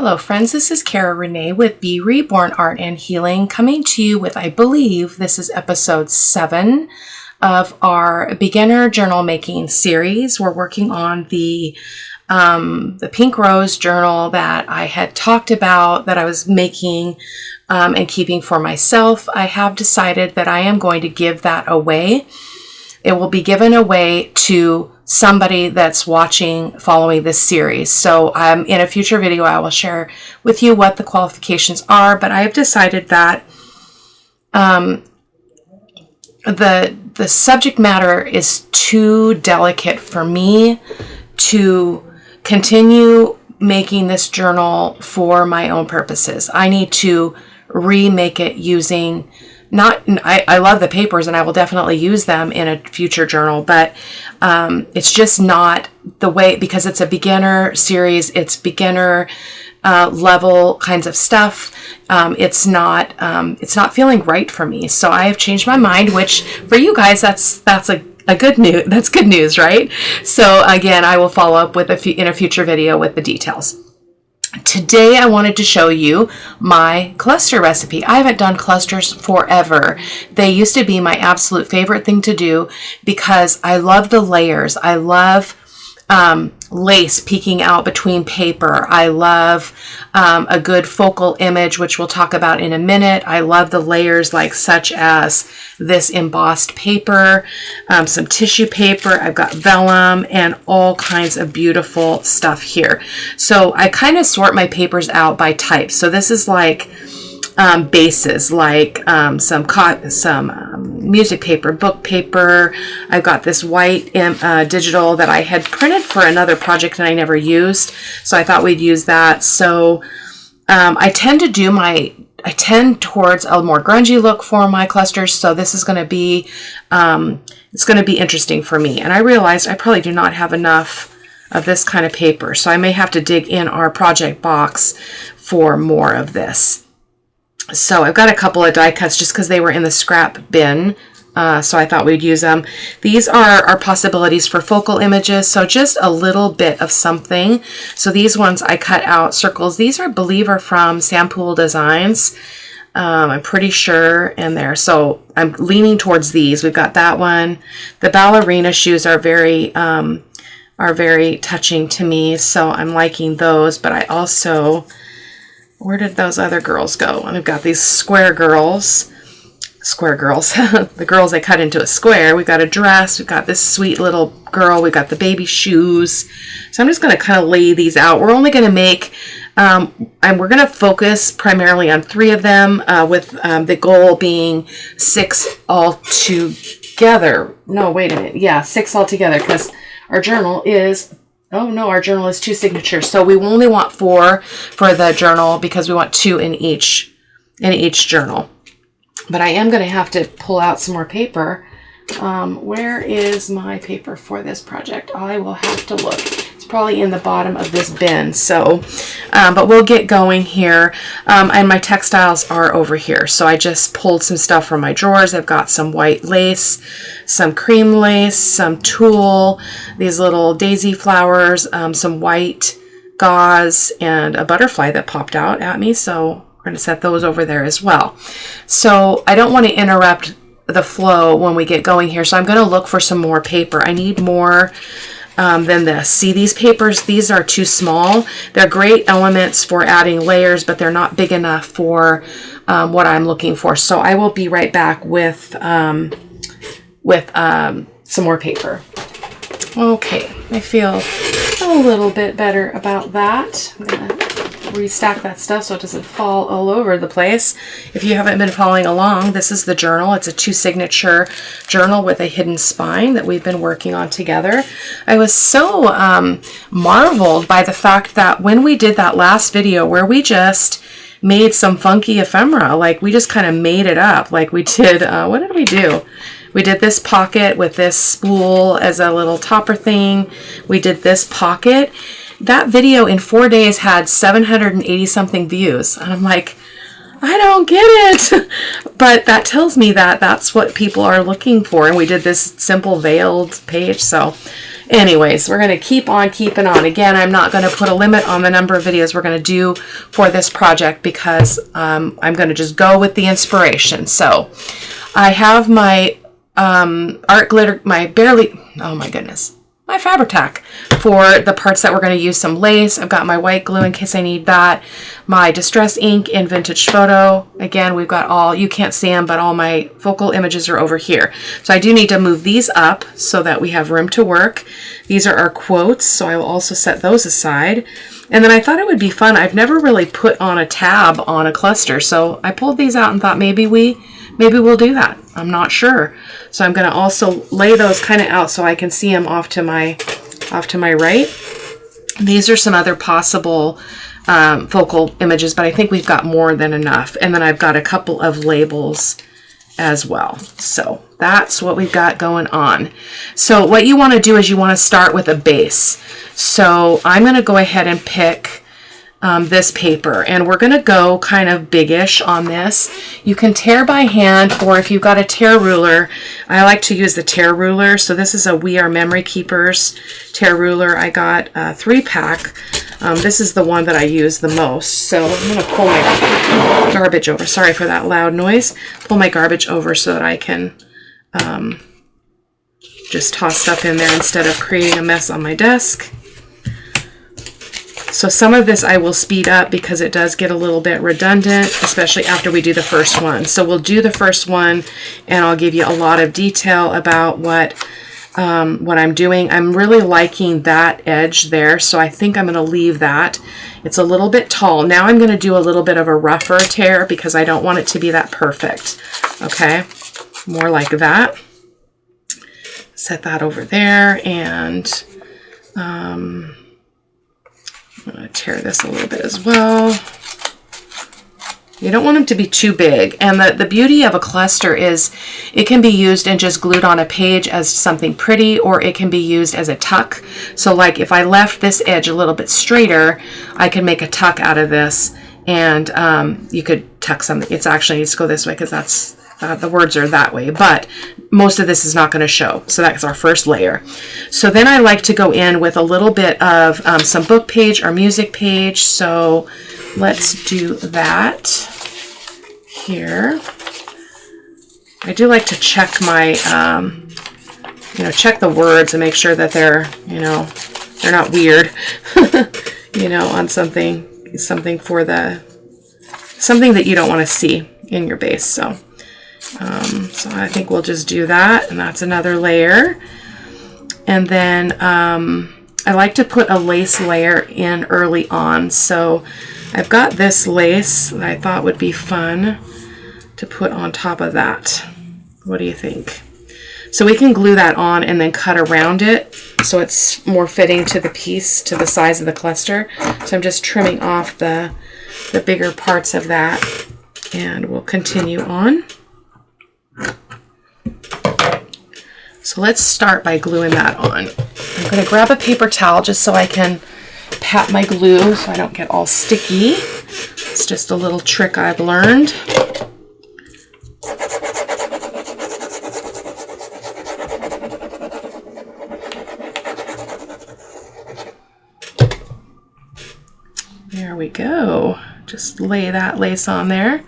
Hello friends, this is Cara-Renee with B.Reborn Art and Healing, coming to you with, I believe, this is episode 7 of our beginner journal making series. We're working on the pink rose journal that I had talked about, that I was making and keeping for myself. I have decided that I am going to give that away. It will be given away to somebody that's following this series. So in a future video, I will share with you what the qualifications are, but I have decided that the subject matter is too delicate for me to continue making this journal for my own purposes. I need to remake it using I love the papers and I will definitely use them in a future journal, but it's just not the way, because it's a beginner series, it's beginner level kinds of stuff. It's not feeling right for me. So I have changed my mind, which for you guys, that's good news, right? So again, I will follow up with in a future video with the details. Today I wanted to show you my cluster recipe. I haven't done clusters forever. They used to be my absolute favorite thing to do because I love the layers. I love lace peeking out between paper. I love a good focal image, which we'll talk about in a minute. I love the layers such as this embossed paper, some tissue paper. I've got vellum and all kinds of beautiful stuff here. So I kind of sort my papers out by type. So this is bases, some music paper, book paper. I've got this white digital that I had printed for another project and I never used, so I thought we'd use that. So I tend towards a more grungy look for my clusters, so this is going to be it's going to be interesting for me. And I realized I probably do not have enough of this kind of paper, so I may have to dig in our project box for more of this. So I've got a couple of die cuts just because they were in the scrap bin, so I thought we'd use them. These are our possibilities for focal images, so just a little bit of something. So these ones I cut out circles. These I believe are from Sampool Designs. I'm pretty sure in there. So I'm leaning towards these. We've got that one. The ballerina shoes are very touching to me, so I'm liking those. But I also, where did those other girls go? And we've got these square girls, the girls I cut into a square. We've got a dress, we've got this sweet little girl, we've got the baby shoes. So I'm just going to kind of lay these out. We're only going to make, and we're going to focus primarily on 3 of them, with the goal being 6 all together. No, wait a minute. Yeah, 6 all together, because our journal is, oh no, our journal is 2 signatures. So we only want 4 for the journal because we want 2 in each journal. But I am going to have to pull out some more paper. Where is my paper for this project? I will have to look. It's probably in the bottom of this bin. So, but we'll get going here. And my textiles are over here. So I just pulled some stuff from my drawers. I've got some white lace, some cream lace, some tulle, these little daisy flowers, some white gauze, and a butterfly that popped out at me. So we're going to set those over there as well. So I don't want to interrupt the flow when we get going here. So I'm going to look for some more paper. I need more than this. See, these papers, these are too small. They're great elements for adding layers, but they're not big enough for what I'm looking for. So I will be right back with some more paper. Okay, I feel a little bit better about that. I'm going to restack that stuff so it doesn't fall all over the place. If you haven't been following along, this is the journal. It's a 2 signature journal with a hidden spine that we've been working on together. I was so marveled by the fact that when we did that last video where we just made some funky ephemera, we just kind of made it up, we did, what did we do? We did this pocket with this spool as a little topper thing. We did this pocket. That video in 4 days had 780 something views. And I'm like, I don't get it. But that tells me that that's what people are looking for. And we did this simple veiled page. So anyways, we're going to keep on keeping on. Again, I'm not going to put a limit on the number of videos we're going to do for this project because I'm going to just go with the inspiration. So I have my art glitter, my oh my goodness, my Fabri-Tac for the parts that we're going to use some lace. I've got my white glue in case I need that. My Distress ink in Vintage Photo. Again, we've got all, you can't see them, but all my focal images are over here. So I do need to move these up so that we have room to work. These are our quotes, so I will also set those aside. And then I thought it would be fun. I've never really put on a tab on a cluster, so I pulled these out and thought maybe we'll do that. I'm not sure. So I'm going to also lay those kind of out so I can see them off to my right. These are some other possible focal images, but I think we've got more than enough. And then I've got a couple of labels as well. So that's what we've got going on. So what you want to do is you want to start with a base. So I'm going to go ahead and pick this paper, and we're going to go kind of biggish on this. You can tear by hand, or if you've got a tear ruler, I like to use the tear ruler. So this is a We Are Memory Keepers tear ruler. I got a 3-pack. This is the one that I use the most. So I'm going to pull my garbage over. Sorry for that loud noise. Pull my garbage over so that I can just toss stuff in there instead of creating a mess on my desk. So some of this I will speed up because it does get a little bit redundant, especially after we do the first one. So we'll do the first one and I'll give you a lot of detail about what I'm doing. I'm really liking that edge there, so I think I'm going to leave that. It's a little bit tall. Now I'm going to do a little bit of a rougher tear because I don't want it to be that perfect. Okay, more like that. Set that over there, and I'm going to tear this a little bit as well. You don't want them to be too big. And the beauty of a cluster is it can be used and just glued on a page as something pretty, or it can be used as a tuck. So like if I left this edge a little bit straighter, I can make a tuck out of this, and you could tuck something. It's actually needs to go this way because that's the words are that way, but most of this is not going to show. So that's our first layer. So then I like to go in with a little bit of some book page or music page. So let's do that here. I do like to check my, check the words and make sure that they're, they're not weird, on something that you don't want to see in your base. So I think we'll just do that, and that's another layer. And then I like to put a lace layer in early on. So I've got this lace that I thought would be fun to put on top of that. What do you think? So we can glue that on and then cut around it so it's more fitting to the piece, to the size of the cluster. So I'm just trimming off the bigger parts of that, and we'll continue on. So let's start by gluing that on. I'm going to grab a paper towel just so I can pat my glue so I don't get all sticky. It's just a little trick I've learned. There we go. Just lay that lace on there.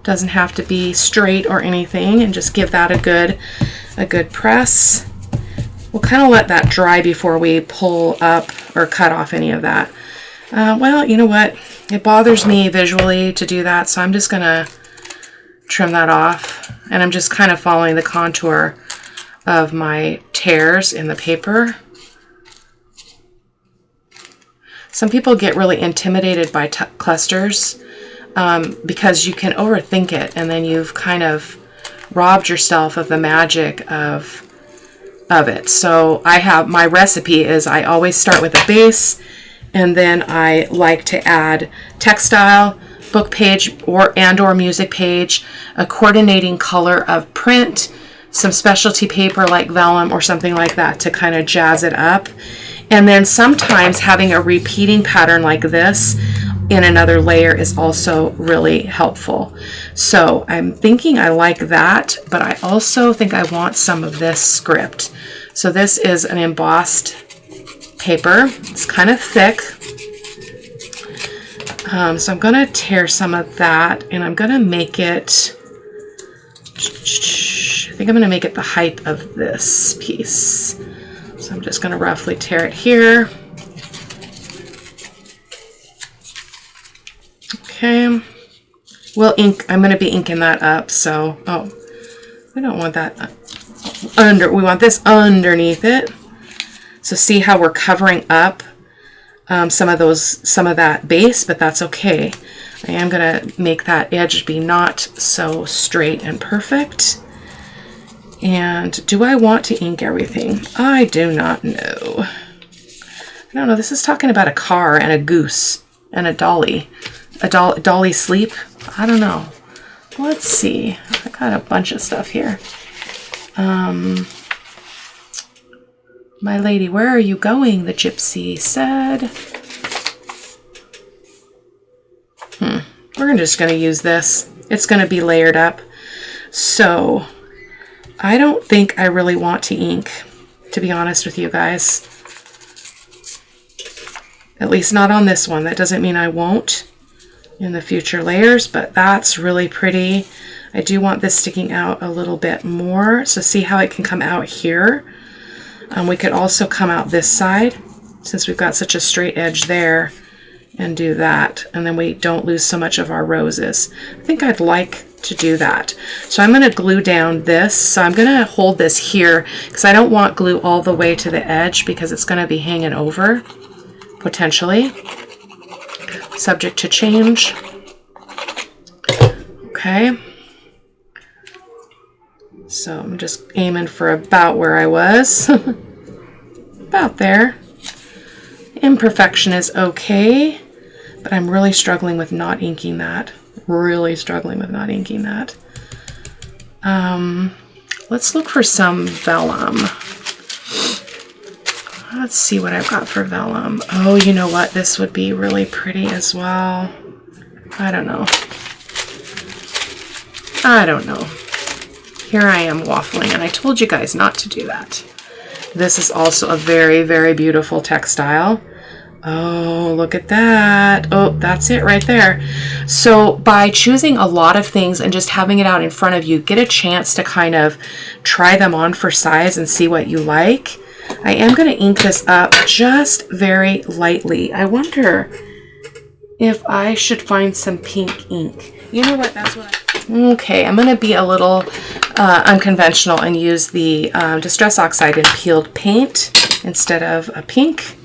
Doesn't have to be straight or anything, and just give that a good press. We'll kind of let that dry before we pull up or cut off any of that. Well, you know what? It bothers me visually to do that, so I'm just gonna trim that off, and I'm just kind of following the contour of my tears in the paper. Some people get really intimidated by clusters because you can overthink it, and then you've kind of robbed yourself of the magic of it. So I have, my recipe is I always start with a base, and then I like to add textile, book page, or music page, a coordinating color of print, some specialty paper like vellum or something like that to kind of jazz it up. And then sometimes having a repeating pattern like this in another layer is also really helpful. So I'm thinking I like that, but I also think I want some of this script. So this is an embossed paper. It's kind of thick. So I'm going to tear some of that, and I'm going to make it, I think I'm going to make it the height of this piece. So I'm just going to roughly tear it here. Okay. We'll ink, I'm going to be inking that up, so, oh, we don't want that under, we want this underneath it. So see how we're covering up some of that base, but that's okay. I am going to make that edge be not so straight and perfect. And do I want to ink everything? I do not know. I don't know. This is talking about a car and a goose and a dolly. Dolly sleep? I don't know. Let's see. I got a bunch of stuff here. My lady, where are you going? The gypsy said. We're just going to use this. It's going to be layered up. So I don't think I really want to ink, to be honest with you guys. At least not on this one. That doesn't mean I won't in the future layers, but that's really pretty. I do want this sticking out a little bit more. So see how it can come out here. We could also come out this side, since we've got such a straight edge there, and do that. And then we don't lose so much of our roses. I think I'd like to do that. So I'm going to glue down this. So I'm going to hold this here because I don't want glue all the way to the edge because it's going to be hanging over, potentially. Subject to change. Okay. So I'm just aiming for about where I was. About there. Imperfection is okay, but I'm really struggling with not inking that. Really struggling with not inking that. Let's look for some vellum. Let's see what I've got for vellum. Oh, you know what? This would be really pretty as well. I don't know. I don't know. Here I am waffling, and I told you guys not to do that. This is also a very, very beautiful textile. Oh, look at that. Oh, that's it right there. So by choosing a lot of things and just having it out in front of you, get a chance to kind of try them on for size and see what you like. I am going to ink this up just very lightly. I wonder if I should find some pink ink. You know what? That's what Okay, I'm going to be a little unconventional and use the Distress Oxide and peeled paint instead of a pink.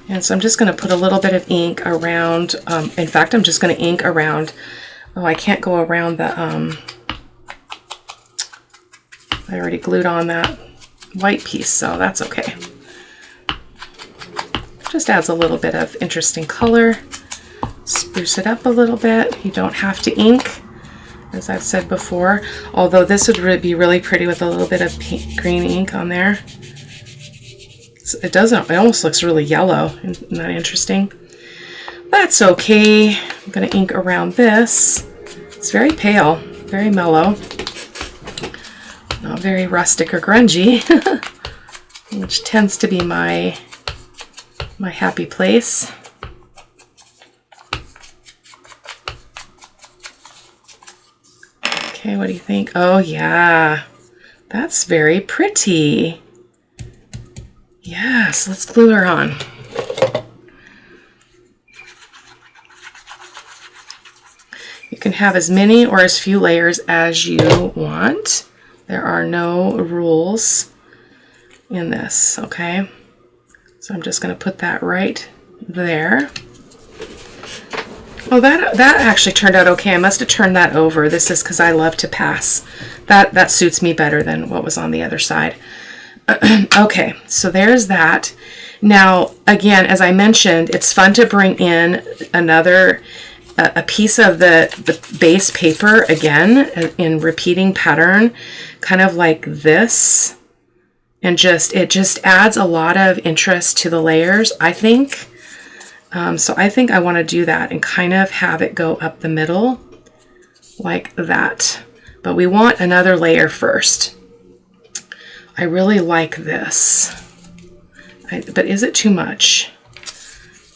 And so I'm just going to put a little bit of ink around, in fact, I'm just going to ink around, oh, I can't go around the, I already glued on that white piece, so that's okay. Just adds a little bit of interesting color, spruce it up a little bit. You don't have to ink, as I've said before, although this would be really pretty with a little bit of pink, green ink on there. It doesn't, it almost looks really yellow. Isn't that interesting? That's okay. I'm going to ink around this. It's very pale, very mellow, not very rustic or grungy, which tends to be my happy place. Okay, what do you think? Oh yeah, that's very pretty. Yes, let's glue her on. You can have as many or as few layers as you want. There are no rules in this, okay? So I'm just going to put that right there. Oh, that actually turned out okay. I must have turned that over. This is because I love to pass. That suits me better than what was on the other side. Okay, so there's that. Now, again, as I mentioned, it's fun to bring in another a piece of the base paper again in repeating pattern, kind of like this, and it just adds a lot of interest to the layers, I think. So I think I want to do that and kind of have it go up the middle like that. But we want another layer first. I really like this. But is it too much?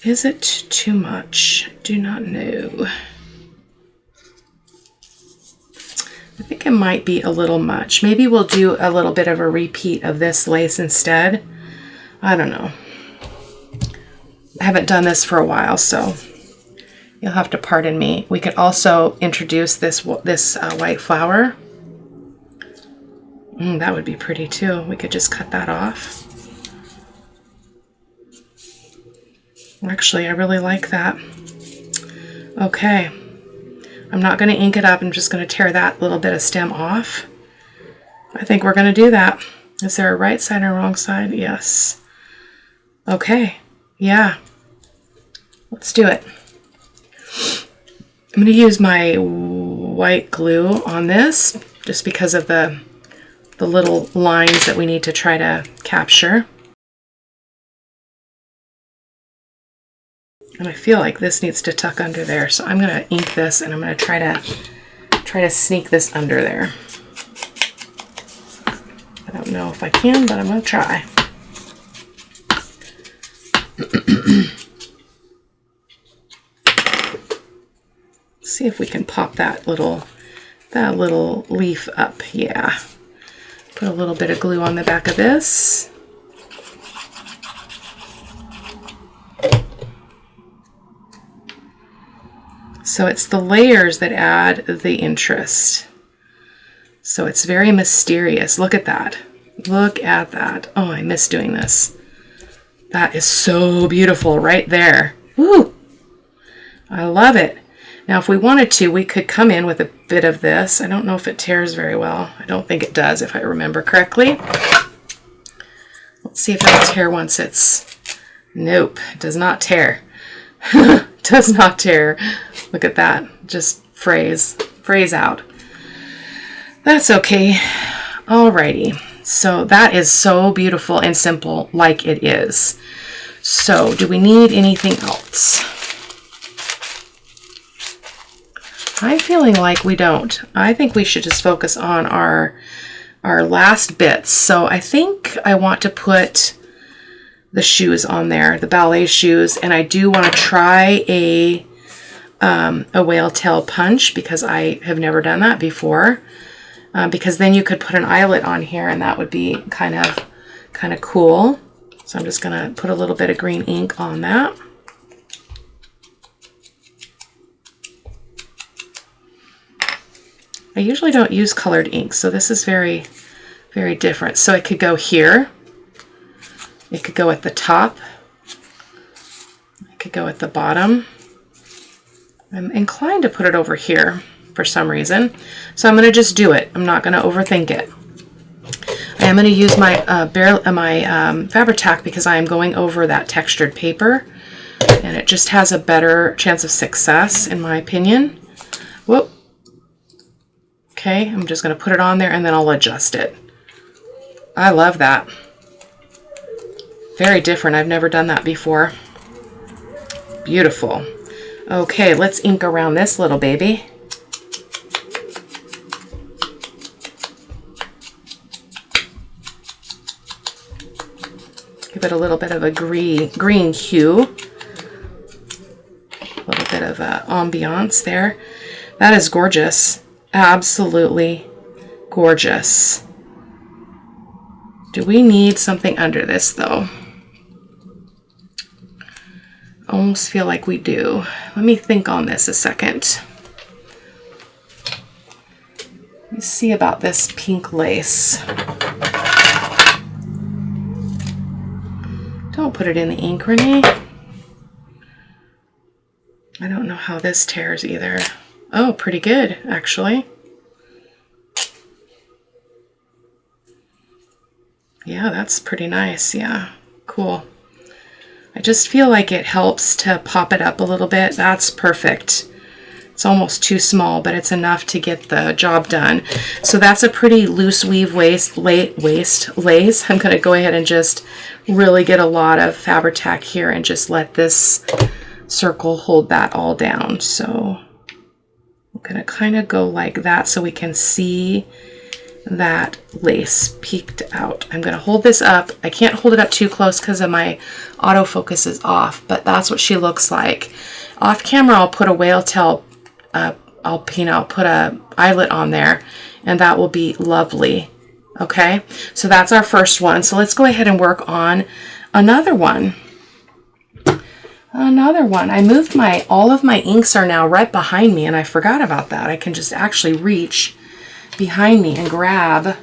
Is it too much? I do not know. I think it might be a little much. Maybe we'll do a little bit of a repeat of this lace instead. I don't know. I haven't done this for a while, so you'll have to pardon me. We could also introduce this white flower. That would be pretty too. We could just cut that off. Actually, I really like that. Okay. I'm not going to ink it up. I'm just going to tear that little bit of stem off. I think we're going to do that. Is there a right side or wrong side? Yes. Okay. Yeah. Let's do it. I'm going to use my white glue on this just because of the little lines that we need to try to capture. And I feel like this needs to tuck under there, so I'm going to ink this and I'm going to try to sneak this under there. I don't know if I can, but I'm going to try. See if we can pop that little leaf up. Yeah. Put a little bit of glue on the back of this. So it's the layers that add the interest. So it's very mysterious. Look at that. Look at that. Oh, I miss doing this. That is so beautiful right there. Woo! I love it. Now, if we wanted to, we could come in with a bit of this. I don't know if it tears very well. I don't think it does, if I remember correctly. Let's see if it'll tear once it's... Nope, it does not tear. Does not tear. Look at that. Just frays out. That's okay. Alrighty. So that is so beautiful and simple like it is. So do we need anything else? I'm feeling like we don't. I think we should just focus on our last bits. So I think I want to put the shoes on there, the ballet shoes, and I do want to try a whale tail punch because I have never done that before. Because then you could put an eyelet on here and that would be kind of cool. So I'm just gonna put a little bit of green ink on that. I usually don't use colored ink, so this is very, very different. So it could go here. It could go at the top. It could go at the bottom. I'm inclined to put it over here for some reason. So I'm going to just do it. I'm not going to overthink it. I am going to use my Fabri-Tac because I am going over that textured paper. And it just has a better chance of success, in my opinion. Whoop. Okay, I'm just going to put it on there and then I'll adjust it. I love that. Very different. I've never done that before. Beautiful. Okay, let's ink around this little baby. Give it a little bit of a green hue. A little bit of ambiance there. That is gorgeous. Absolutely gorgeous. Do we need something under this though? Almost feel like we do. Let me think on this a second. Let me see about this pink lace. Don't put it in the ink, Renee. I don't know how this tears either. Oh, pretty good, actually. Yeah, that's pretty nice. Yeah, cool. I just feel like it helps to pop it up a little bit. That's perfect. It's almost too small, but it's enough to get the job done. So that's a pretty loose weave lace. I'm going to go ahead and just really get a lot of Fabri-Tac here and just let this circle hold that all down. So I'm going to kind of go like that so we can see that lace peeked out. I'm going to hold this up. I can't hold it up too close because of my autofocus is off, but that's what she looks like. Off camera, I'll put a whale tail, I'll put a eyelet on there, and that will be lovely. Okay, so that's our first one. So let's go ahead and work on another one. I moved all of my inks are now right behind me, and I forgot about that. I can just actually reach behind me and grab.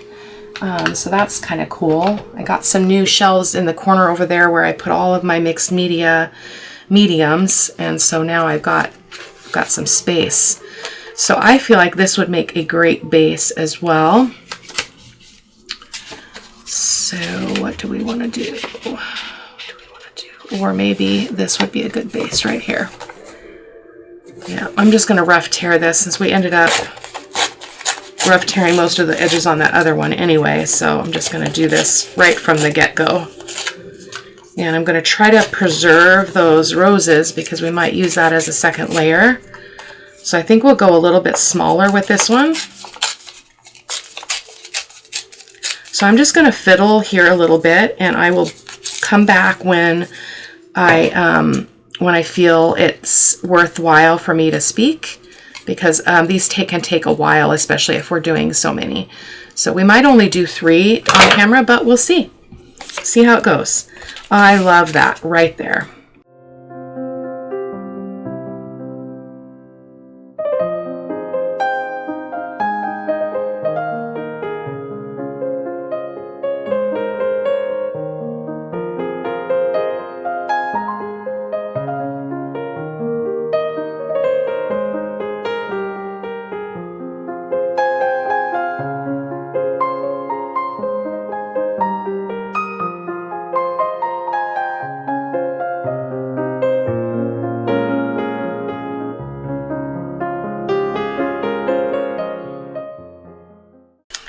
So that's kind of cool. I got some new shelves in the corner over there where I put all of my mixed media mediums, and so now I've got some space. So I feel like this would make a great base as well. So what do we want to do? Or maybe this would be a good base right here. Yeah, I'm just going to rough tear this since we ended up rough tearing most of the edges on that other one anyway. So I'm just going to do this right from the get-go. And I'm going to try to preserve those roses because we might use that as a second layer. So I think we'll go a little bit smaller with this one. So I'm just going to fiddle here a little bit, and I will come back when I feel it's worthwhile for me to speak, because these can take a while, especially if we're doing so many. So we might only do 3 on camera, but we'll see. See how it goes. I love that right there.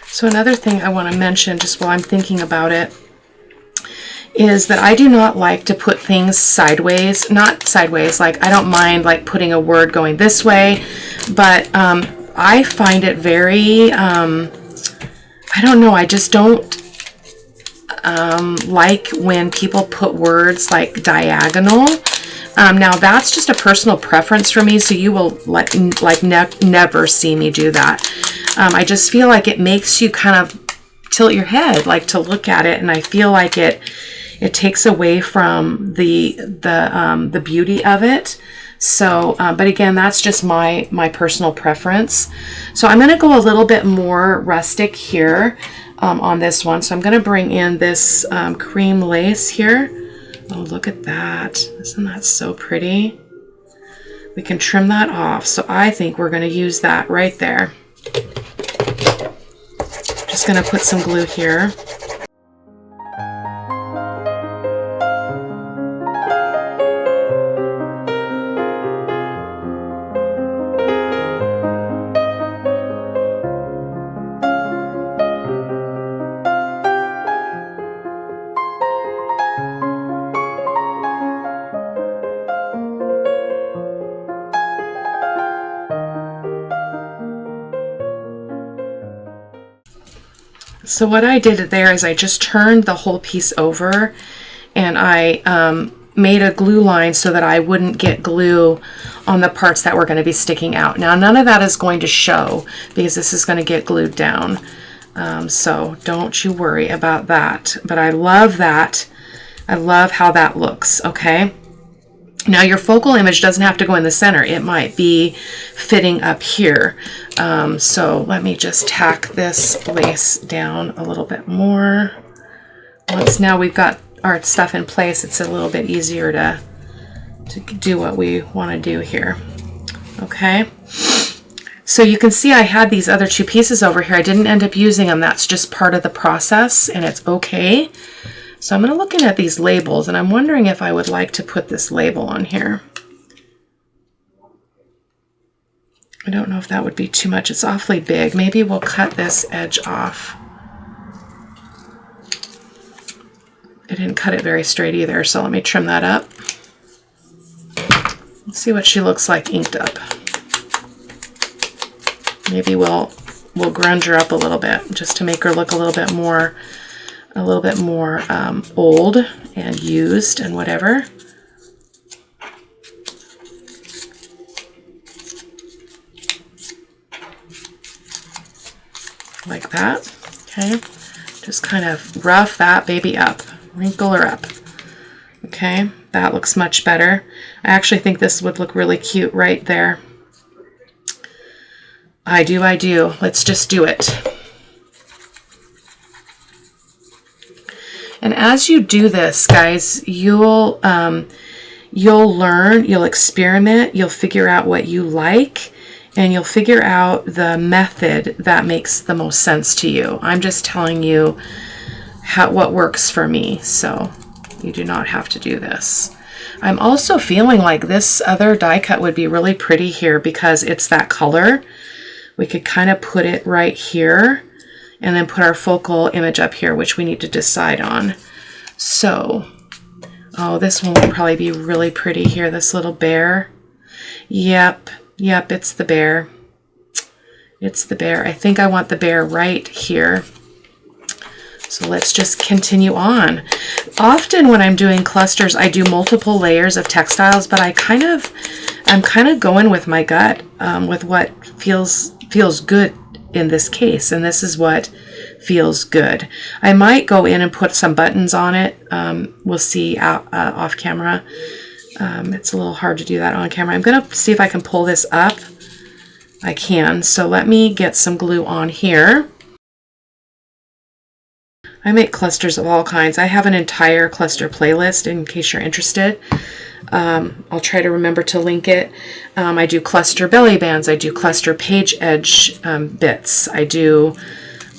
So another thing I want to mention just while I'm thinking about it is that I do not like to put things sideways, not sideways, like I don't mind like putting a word going this way, but I find it very, I don't know, I just don't like when people put words like diagonal. Now that's just a personal preference for me, so you will never see me do that. I just feel like it makes you kind of tilt your head, like to look at it, and I feel like it takes away from the beauty of it. So, but again, that's just my personal preference. So I'm going to go a little bit more rustic here on this one. So I'm going to bring in this cream lace here. Oh, look at that. Isn't that so pretty? We can trim that off. So I think we're going to use that right there. Just going to put some glue here. So what I did there is I just turned the whole piece over, and I made a glue line so that I wouldn't get glue on the parts that were going to be sticking out. Now none of that is going to show because this is going to get glued down. So don't you worry about that. But I love that. I love how that looks, okay? Now your focal image doesn't have to go in the center. It might be fitting up here. So let me just tack this lace down a little bit more. Once now we've got our stuff in place, it's a little bit easier to do what we want to do here. Okay. So you can see I had these other 2 pieces over here. I didn't end up using them. That's just part of the process, and it's okay. So I'm going to look at these labels, and I'm wondering if I would like to put this label on here. I don't know if that would be too much. It's awfully big. Maybe we'll cut this edge off. I didn't cut it very straight either, so let me trim that up. Let's see what she looks like inked up. Maybe we'll we'll grunge her up a little bit just to make her look a little bit more old and used and whatever. Like that. Okay, just kind of rough that baby up, wrinkle her up. Okay, that looks much better. I actually think this would look really cute right there. I do. Let's just do it. And as you do this, guys, you'll learn, you'll experiment, you'll figure out what you like, and you'll figure out the method that makes the most sense to you. I'm just telling you what works for me, so you do not have to do this. I'm also feeling like this other die cut would be really pretty here because it's that color. We could kind of put it right here and then put our focal image up here, which we need to decide on. So, oh, this one would probably be really pretty here, this little bear. Yep, it's the bear. It's the bear. I think I want the bear right here. So let's just continue on. Often when I'm doing clusters, I do multiple layers of textiles, but I'm kind of going with my gut, with what feels good in this case, and this is what feels good. I might go in and put some buttons on it. We'll see off camera. It's a little hard to do that on camera. I'm going to see if I can pull this up. I can. So let me get some glue on here. I make clusters of all kinds. I have an entire cluster playlist in case you're interested. I'll try to remember to link it. I do cluster belly bands. I do cluster page edge bits. I do,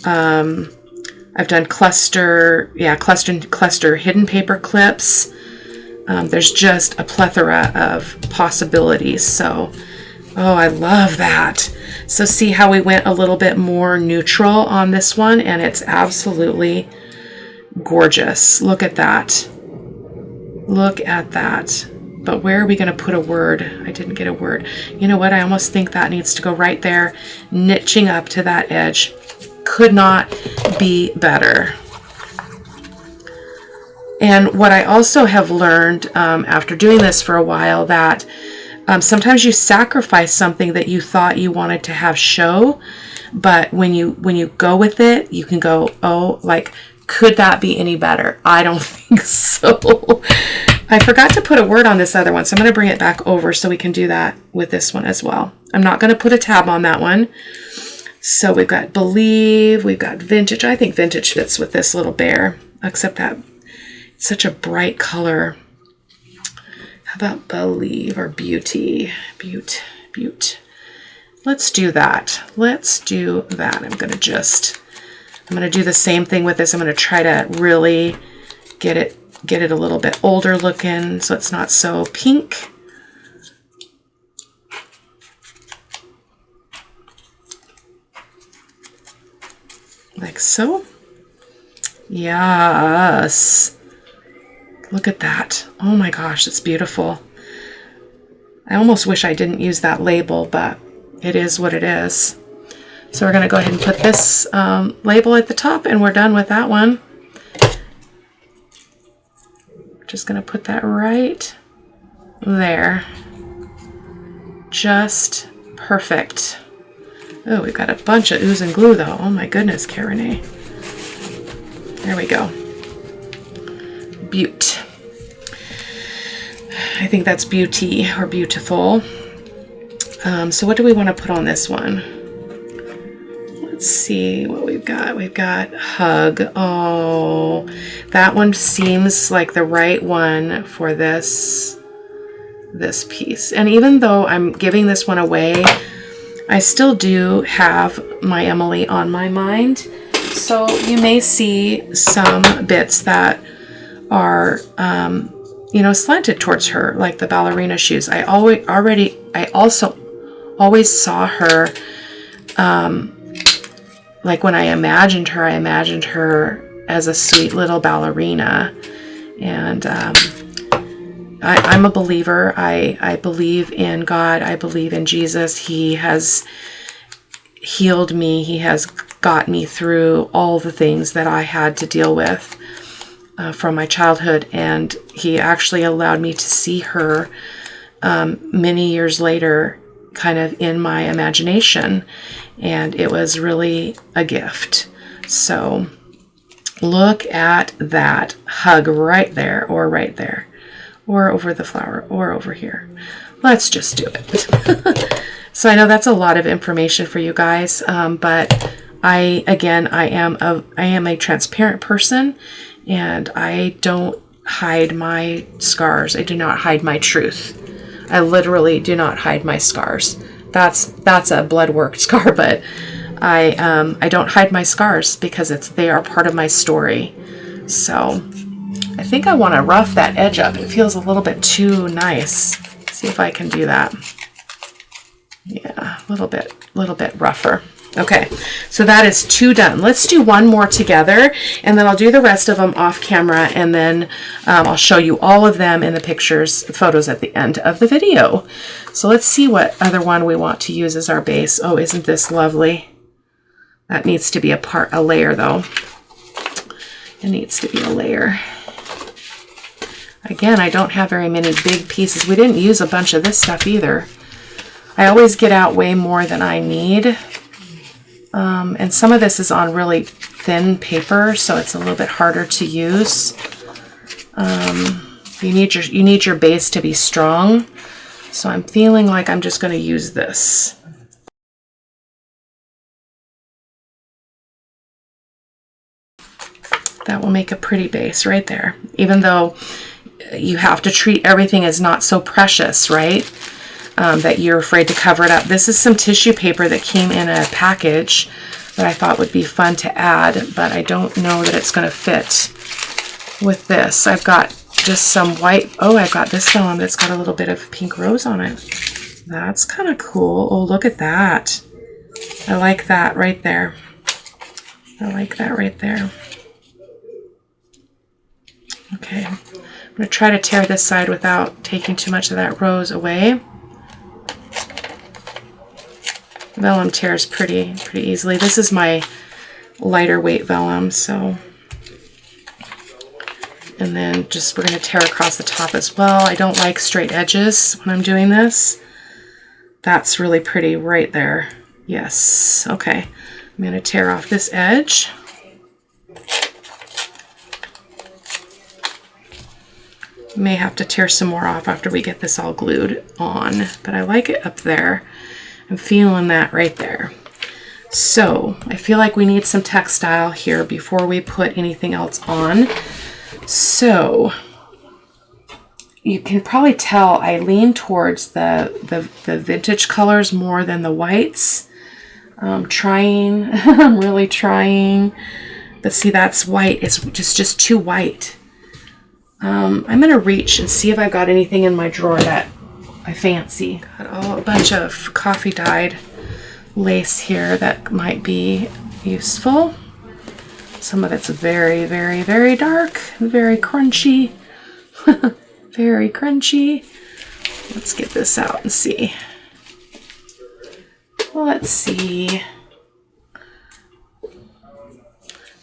I've done cluster hidden paper clips. There's just a plethora of possibilities. So, oh, I love that. So see how we went a little bit more neutral on this one, and it's absolutely gorgeous. Look at that. Look at that. But where are we going to put a word? I didn't get a word. You know what? I almost think that needs to go right there, niching up to that edge. Could not be better. And what I also have learned after doing this for a while, that sometimes you sacrifice something that you thought you wanted to have show, but when you go with it, you can go, oh, like, could that be any better? I don't think so. I forgot to put a word on this other one, so I'm going to bring it back over so we can do that with this one as well. I'm not going to put a tab on that one. So we've got believe, we've got vintage. I think vintage fits with this little bear, except that it's such a bright color. How about believe or beauty? Butte. Let's do that. Let's do that. I'm going to do the same thing with this. I'm going to try to really get it a little bit older looking so it's not so pink. Like so. Yes. Look at that. Oh my gosh, it's beautiful. I almost wish I didn't use that label, but it is what it is. So we're going to go ahead and put this label at the top, and we're done with that one. Just going to put that right there. Just perfect. Oh, we've got a bunch of ooze and glue though. Oh my goodness, Cara-Renee. There we go. Butte. I think that's beauty or beautiful. So what do we want to put on this one? Let's see what we've got. We've got hug. Oh, that one seems like the right one for this piece. And even though I'm giving this one away, I still do have my Emily on my mind. So you may see some bits that are, you know, slanted towards her, like the ballerina shoes. I also always saw her, like when I imagined her as a sweet little ballerina. And I'm a believer. I believe in God. I believe in Jesus. He healed me. He has got me through all the things that I had to deal with from my childhood. And he actually allowed me to see her many years later, kind of in my imagination. And it was really a gift. So look at that hug right there, or right there, or over the flower, or over here. Let's just do it. So I know that's a lot of information for you guys, but I am a transparent person, and I don't hide my scars. I do not hide my truth. I literally do not hide my scars. That's a blood work scar, but I don't hide my scars because they are part of my story. So I think I want to rough that edge up. It feels a little bit too nice. See if I can do that. Yeah, a little bit rougher. Okay, so that is 2 done. Let's do one more together, and then I'll do the rest of them off camera, and then I'll show you all of them in the photos at the end of the video. So let's see what other one we want to use as our base. Oh, isn't this lovely? That needs to be a layer though. It needs to be a layer. Again, I don't have very many big pieces. We didn't use a bunch of this stuff either. I always get out way more than I need. And some of this is on really thin paper, so it's a little bit harder to use. You need your base to be strong. So I'm feeling like I'm just going to use this. That will make a pretty base right there. Even though you have to treat everything as not so precious, right? That you're afraid to cover it up. This is some tissue paper that came in a package that I thought would be fun to add, but I don't know that it's going to fit with this. I've got just some white. Oh, I've got this vellum that's got a little bit of pink rose on it. That's kind of cool. Oh, look at that. I like that right there. I like that right there. Okay, I'm going to try to tear this side without taking too much of that rose away. Vellum tears pretty easily. This is my lighter weight vellum, so. And then we're going to tear across the top as well. I don't like straight edges when I'm doing this. That's really pretty right there. Yes, okay. I'm going to tear off this edge. May have to tear some more off after we get this all glued on, but I like it up there. I'm feeling that right there. So I feel like we need some textile here before we put anything else on. So you can probably tell I lean towards the vintage colors more than the whites. I'm really trying. But see, that's white. It's just too white. I'm going to reach and see if I've got anything in my drawer that I fancy. Got a bunch of coffee dyed lace here that might be useful. Some of it's very, very, very dark, very crunchy. Very crunchy. Let's get this out and see. Let's see.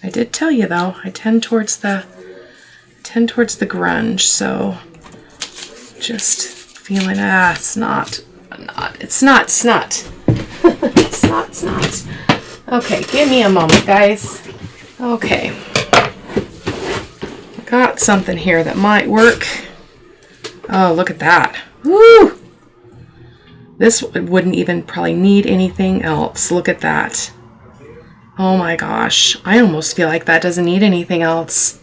I did tell you though, I tend towards the grunge, so just feeling, it's not. It's not. Okay, give me a moment, guys. Okay. Got something here that might work. Oh, look at that. Woo! This wouldn't even probably need anything else. Look at that. Oh my gosh. I almost feel like that doesn't need anything else.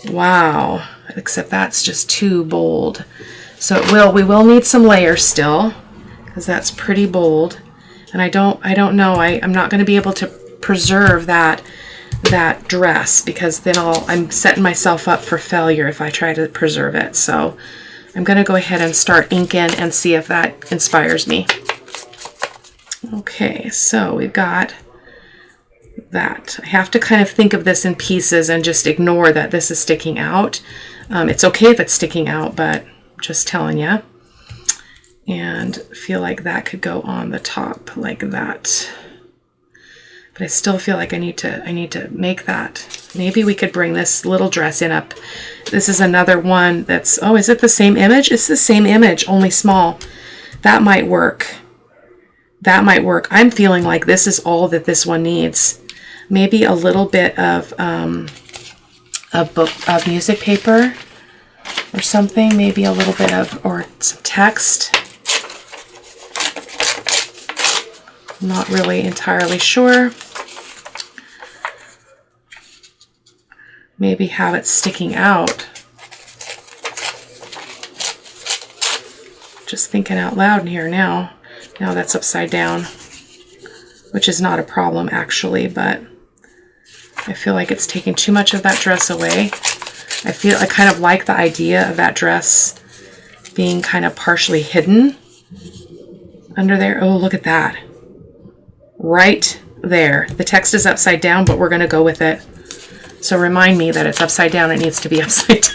Wow. Except that's just too bold. So we will need some layers still, because that's pretty bold. And I don't know. I'm not going to be able to preserve that dress, because then I'm setting myself up for failure if I try to preserve it. So I'm going to go ahead and start inking and see if that inspires me. Okay, so we've got that. I have to kind of think of this in pieces and just ignore that this is sticking out. It's okay if it's sticking out, but just telling you. and feel like that could go on the top like that. But I still feel like I need to make that. Maybe we could bring this little dress in up. This is another one that's, oh, is it the same image? It's the same image, only small. That might work. That might work. I'm feeling like this is all that this one needs. Maybe a little bit of music paper or something. Maybe a little bit of, or some text. Not really entirely sure. Maybe have it sticking out. Just thinking out loud here now. Now that's upside down, which is not a problem actually, but I feel like it's taking too much of that dress away. I kind of like the idea of that dress being kind of partially hidden under there. Oh, look at that. Right there. The text is upside down, but we're going to go with it. So remind me that it's upside down. It needs to be upside down.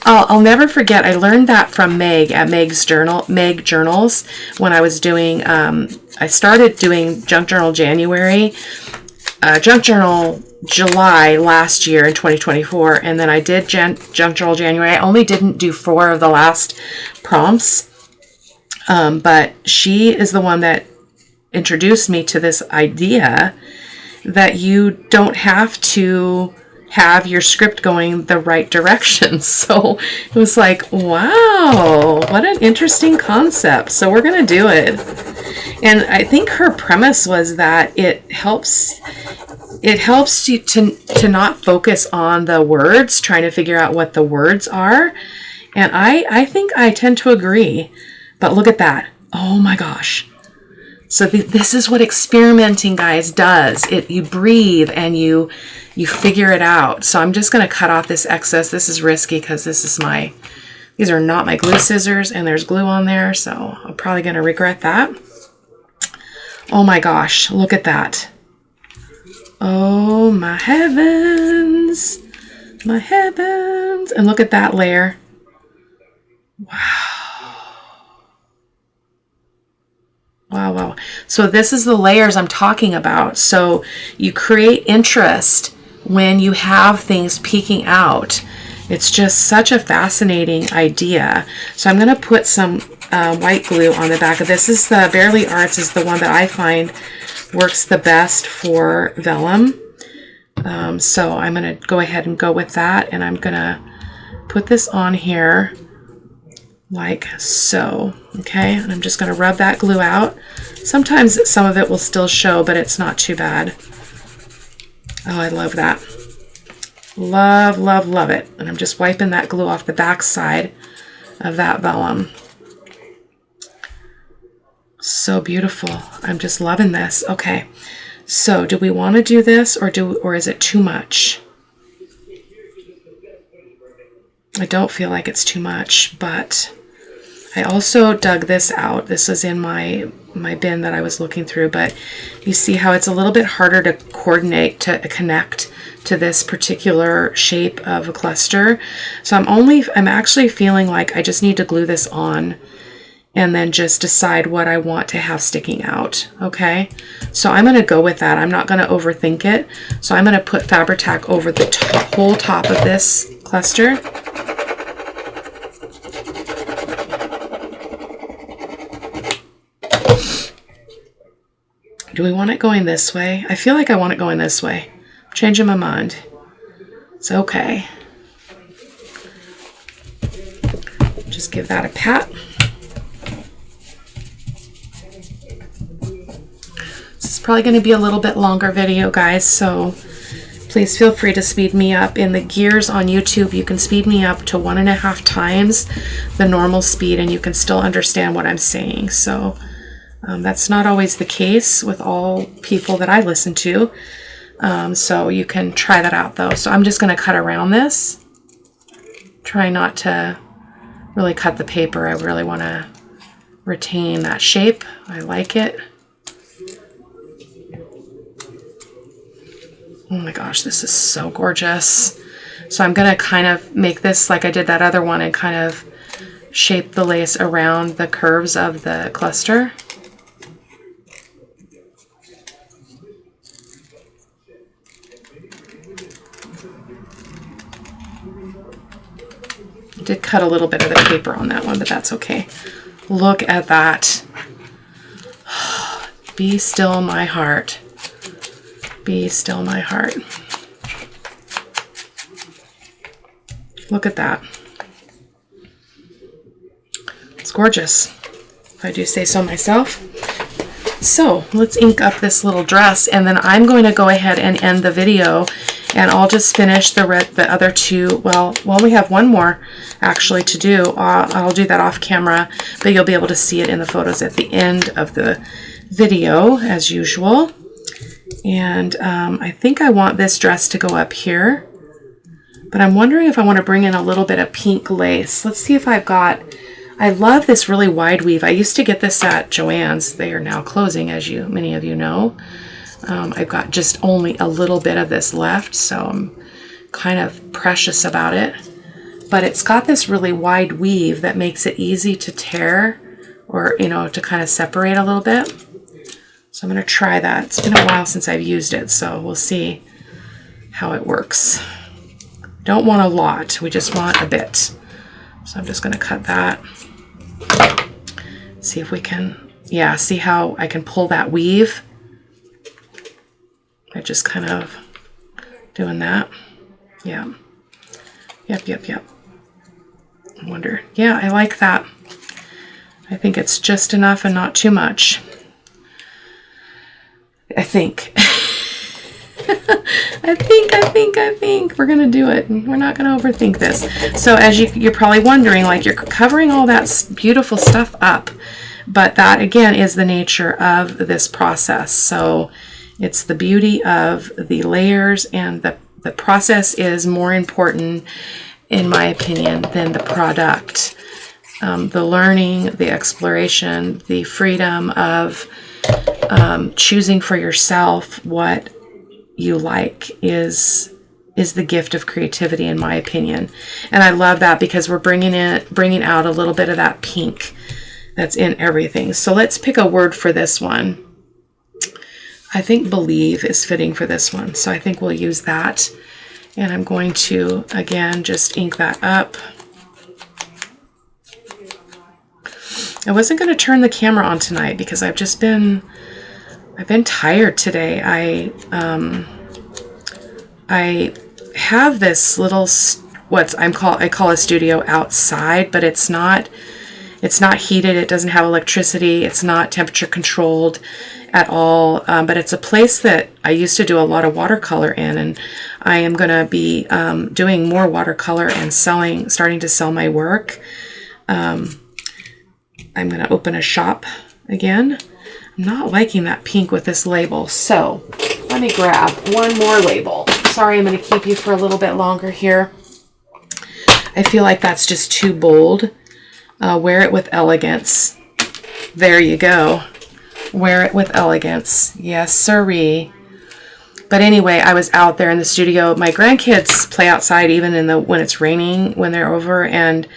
I'll never forget. I learned that from Meg at Meg Journals when I was doing, I started doing Junk Journal January, Junk Journal July last year in 2024. And then I did Junk Journal January. I only didn't do 4 of the last prompts. But she is the one that introduced me to this idea that you don't have to have your script going the right direction. So it was like, wow, what an interesting concept. So we're going to do it. And I think her premise was that it helps you to not focus on the words, trying to figure out what the words are. And I think I tend to agree. But look at that. Oh my gosh. So this is what experimenting, guys, does. You breathe and you figure it out. So I'm just going to cut off this excess. This is risky because these are not my glue scissors and there's glue on there. So I'm probably going to regret that. Oh my gosh, look at that. Oh my heavens. My heavens. And look at that layer. Wow. Wow. So this is the layers I'm talking about. So you create interest when you have things peeking out. It's just such a fascinating idea. So I'm going to put some white glue on the back of this. This is the Barely Arts is the one that I find works the best for vellum. So I'm going to go ahead and go with that. And I'm going to put this on here like so. Okay, and I'm just going to rub that glue out. Sometimes some of it will still show, but it's not too bad. Oh, I love that. Love, love, love it. And I'm just wiping that glue off the back side of that vellum. So beautiful. I'm just loving this. Okay, so do we want to do this or is it too much? I don't feel like it's too much, but I also dug this out. This is in my bin that I was looking through, but you see how it's a little bit harder to coordinate, to connect to this particular shape of a cluster. So I'm actually feeling like I just need to glue this on and then just decide what I want to have sticking out. Okay, so I'm going to go with that. I'm not going to overthink it. So I'm going to put Fabri-Tac over the whole top of this cluster. Do we want it going this way? I feel like I want it going this way. I'm changing my mind. It's okay. Just give that a pat. This is probably going to be a little bit longer video, guys, so please feel free to speed me up. In the gears on YouTube, you can speed me up to 1.5 times the normal speed and you can still understand what I'm saying. So that's not always the case with all people that I listen to. So you can try that out though. So I'm just going to cut around this. Try not to really cut the paper. I really want to retain that shape. I like it. Oh my gosh, this is so gorgeous. So I'm going to kind of make this like I did that other one and kind of shape the lace around the curves of the cluster. I did cut a little bit of the paper on that one, but that's okay. Look at that. Be still my heart. Be still my heart. Look at that. It's gorgeous, if I do say so myself. So let's ink up this little dress, and then I'm going to go ahead and end the video, and I'll just finish the other two. Well, we have one more actually to do. I'll do that off camera, but you'll be able to see it in the photos at the end of the video as usual. And I think I want this dress to go up here, but I'm wondering if I want to bring in a little bit of pink lace. Let's see if I've got, I love this really wide weave. I used to get this at Joann's. They are now closing, as many of you know. I've got just only a little bit of this left, so I'm kind of precious about it. But it's got this really wide weave that makes it easy to tear, or, you know, to kind of separate a little bit. So I'm going to try that. It's been a while since I've used it, so we'll see how it works. Don't want a lot, we just want a bit. So I'm just going to cut that. See if we can, yeah, see how I can pull that weave. I just kind of doing that. Yeah. Yep. I wonder. Yeah, I like that. I think it's just enough and not too much. I think. I think we're gonna do it. We're not gonna overthink this. So as you're probably wondering, like, you're covering all that beautiful stuff up, but that again is the nature of this process. So it's the beauty of the layers, and the process is more important, in my opinion, than the product. The learning, the exploration, the freedom of choosing for yourself what you like is the gift of creativity, in my opinion. And I love that because we're bringing out a little bit of that pink that's in everything. So let's pick a word for this one. I think believe is fitting for this one, so I think we'll use that. And I'm going to again just ink that up. I wasn't going to turn the camera on tonight because I've been tired today. I have this little, I call a studio outside, but it's not heated. It doesn't have electricity. It's not temperature controlled at all. But it's a place that I used to do a lot of watercolor in, and I am going to be doing more watercolor and starting to sell my work. I'm going to open a shop again. I'm not liking that pink with this label, so let me grab one more label. Sorry, I'm going to keep you for a little bit longer here. I feel like that's just too bold. Wear it with elegance. There you go. Wear it with elegance. Yes, sirree. But anyway, I was out there in the studio. My grandkids play outside even when it's raining, when they're over, and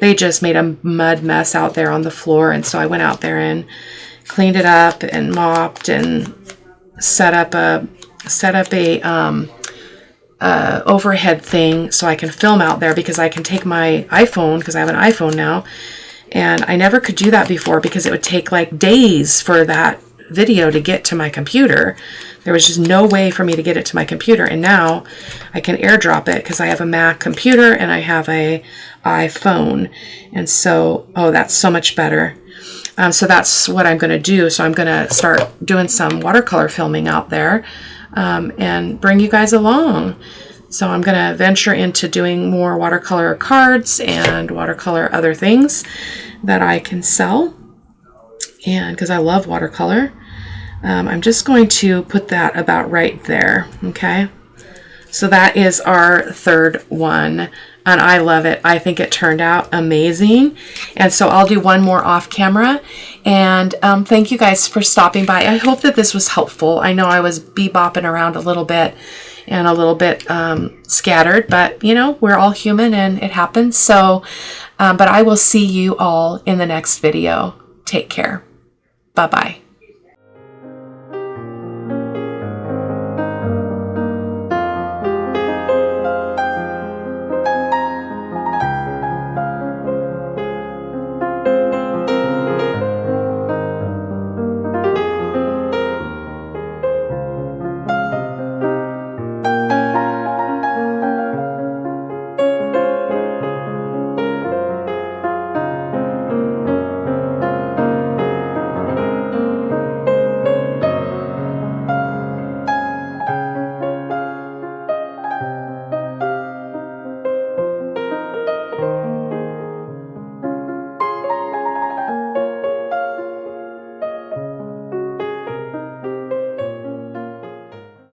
they just made a mud mess out there on the floor. And so I went out there and cleaned it up and mopped and set up a overhead thing so I can film out there, because I can take my iPhone, because I have an iPhone now, and I never could do that before because it would take like days for that video to get to my computer. There was just no way for me to get it to my computer, and now I can airdrop it because I have a Mac computer and I have a iPhone, and so that's so much better. So that's what I'm going to do. So I'm going to start doing some watercolor filming out there and bring you guys along. So I'm going to venture into doing more watercolor cards and watercolor other things that I can sell. And because I love watercolor, I'm just going to put that about right there. Okay. So that is our third one. And I love it. I think it turned out amazing. And so I'll do one more off camera. And thank you guys for stopping by. I hope that this was helpful. I know I was bebopping around a little bit and a little bit scattered, but you know, we're all human and it happens. So But I will see you all in the next video. Take care. Bye-bye.